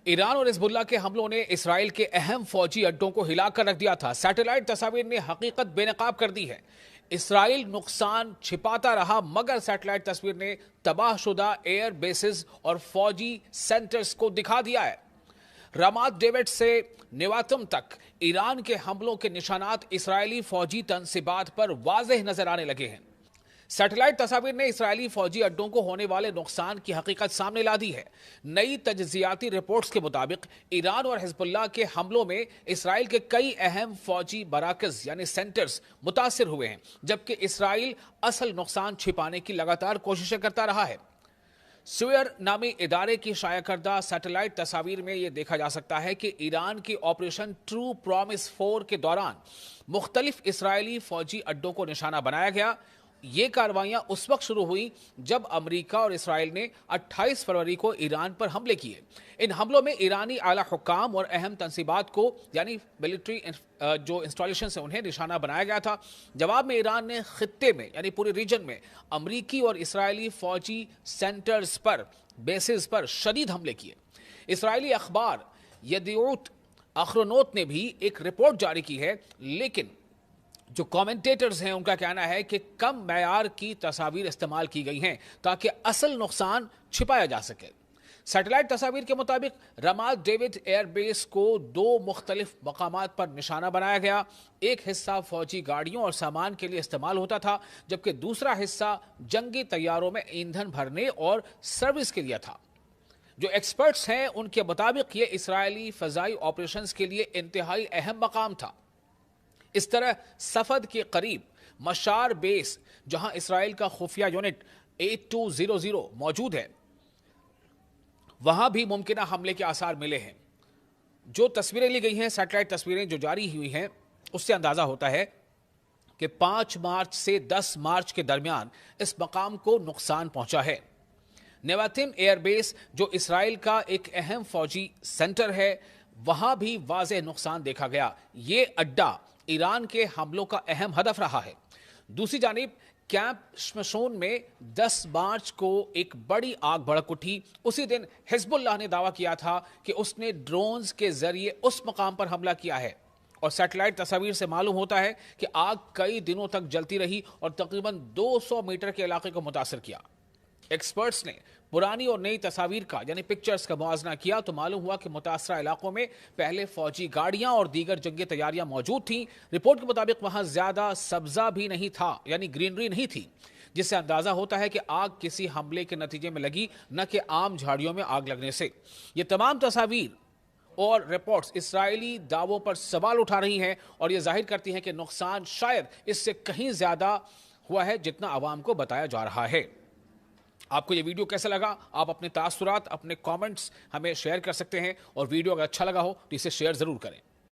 ایران اور حزب کے حملوں نے اسرائیل کے اہم فوجی اڈوں کو ہلا کر رکھ دیا تھا۔ سیٹلائٹ تصاویر نے حقیقت بے نقاب کر دی ہے۔ اسرائیل نقصان چھپاتا رہا، مگر سیٹلائٹ تصویر نے تباہ شدہ ایئر بیسز اور فوجی سینٹرز کو دکھا دیا ہے۔ رامات ڈیوڈ سے نیواتم تک ایران کے حملوں کے نشانات اسرائیلی فوجی تنصیبات پر واضح نظر آنے لگے ہیں۔ سیٹلائٹ تصاویر نے اسرائیلی فوجی اڈوں کو ہونے والے نقصان کی حقیقت سامنے لا دی ہے۔ نئی تجزیاتی رپورٹس کے مطابق ایران اور حزب اللہ کے حملوں میں اسرائیل کے کئی اہم فوجی مراکز یعنی سینٹرز متاثر ہوئے ہیں، جبکہ اسرائیل اصل نقصان چھپانے کی لگاتار کوششیں کرتا رہا ہے۔ سوئر نامی ادارے کی شائع کردہ سیٹلائٹ تصاویر میں یہ دیکھا جا سکتا ہے کہ ایران کی آپریشن ٹرو پرومس 4 کے دوران مختلف اسرائیلی فوجی اڈوں کو نشانہ بنایا گیا۔ یہ کارروائیاں اس وقت شروع ہوئی جب امریکہ اور اسرائیل نے 28 فروری کو ایران پر حملے کیے۔ ان حملوں میں ایرانی اعلی حکام اور اہم تنصیبات کو یعنی ملٹری جو انسٹالیشنز ہیں انہیں نشانہ بنایا گیا تھا۔ جواب میں ایران نے خطے میں یعنی پورے ریجن میں امریکی اور اسرائیلی فوجی سینٹرز پر بیسز پر شدید حملے کیے۔ اسرائیلی اخبار یدیوٹ اخرونوت نے بھی ایک رپورٹ جاری کی ہے، لیکن جو کامنٹیٹرز ہیں ان کا کہنا ہے کہ کم معیار کی تصاویر استعمال کی گئی ہیں تاکہ اصل نقصان چھپایا جا سکے۔ سیٹلائٹ تصاویر کے مطابق رامات ڈیوڈ ایئر بیس کو 2 مختلف مقامات پر نشانہ بنایا گیا۔ ایک حصہ فوجی گاڑیوں اور سامان کے لیے استعمال ہوتا تھا، جبکہ دوسرا حصہ جنگی طیاروں میں ایندھن بھرنے اور سروس کے لیے تھا۔ جو ایکسپرٹس ہیں ان کے مطابق یہ اسرائیلی فضائی آپریشنز کے لیے انتہائی اہم مقام تھا۔ اس طرح صفد کے قریب مشار بیس، جہاں اسرائیل کا خفیہ یونٹ 8200 موجود ہے، وہاں بھی ممکنہ حملے کے آثار ملے ہیں۔ جو تصویریں لی گئی ہیں، سیٹلائٹ تصویریں جو جاری ہوئی ہیں، اس سے اندازہ ہوتا ہے کہ 5 مارچ سے 10 مارچ کے درمیان اس مقام کو نقصان پہنچا ہے۔ نیواتم ایئر بیس جو اسرائیل کا ایک اہم فوجی سینٹر ہے، وہاں بھی واضح نقصان دیکھا گیا۔ یہ اڈا ایران کے حملوں کا اہم ہدف رہا ہے۔ دوسری جانب کیمپ شمشون میں 10 مارچ کو ایک بڑی آگ بھڑک اٹھی۔ اسی دن حزب اللہ نے دعویٰ کیا تھا کہ اس نے ڈرونز کے ذریعے اس مقام پر حملہ کیا ہے، اور سیٹلائٹ تصاویر سے معلوم ہوتا ہے کہ آگ کئی دنوں تک جلتی رہی اور تقریباً 200 میٹر کے علاقے کو متاثر کیا۔ ایکسپرٹس نے پرانی اور نئی تصاویر کا یعنی پکچرز کا موازنہ کیا تو معلوم ہوا کہ متاثرہ علاقوں میں پہلے فوجی گاڑیاں اور دیگر جنگی تیاریاں موجود تھیں۔ رپورٹ کے مطابق وہاں زیادہ سبزہ بھی نہیں تھا یعنی گرینری نہیں تھی، جس سے اندازہ ہوتا ہے کہ آگ کسی حملے کے نتیجے میں لگی، نہ کہ عام جھاڑیوں میں آگ لگنے سے۔ یہ تمام تصاویر اور رپورٹس اسرائیلی دعووں پر سوال اٹھا رہی ہیں اور یہ ظاہر کرتی ہیں کہ نقصان شاید اس سے کہیں زیادہ ہوا ہے جتنا عوام کو بتایا جا رہا ہے۔ آپ کو یہ ویڈیو کیسا لگا؟ آپ اپنے تاثرات، اپنے کامنٹس ہمیں شیئر کر سکتے ہیں، اور ویڈیو اگر اچھا لگا ہو تو اسے شیئر ضرور کریں۔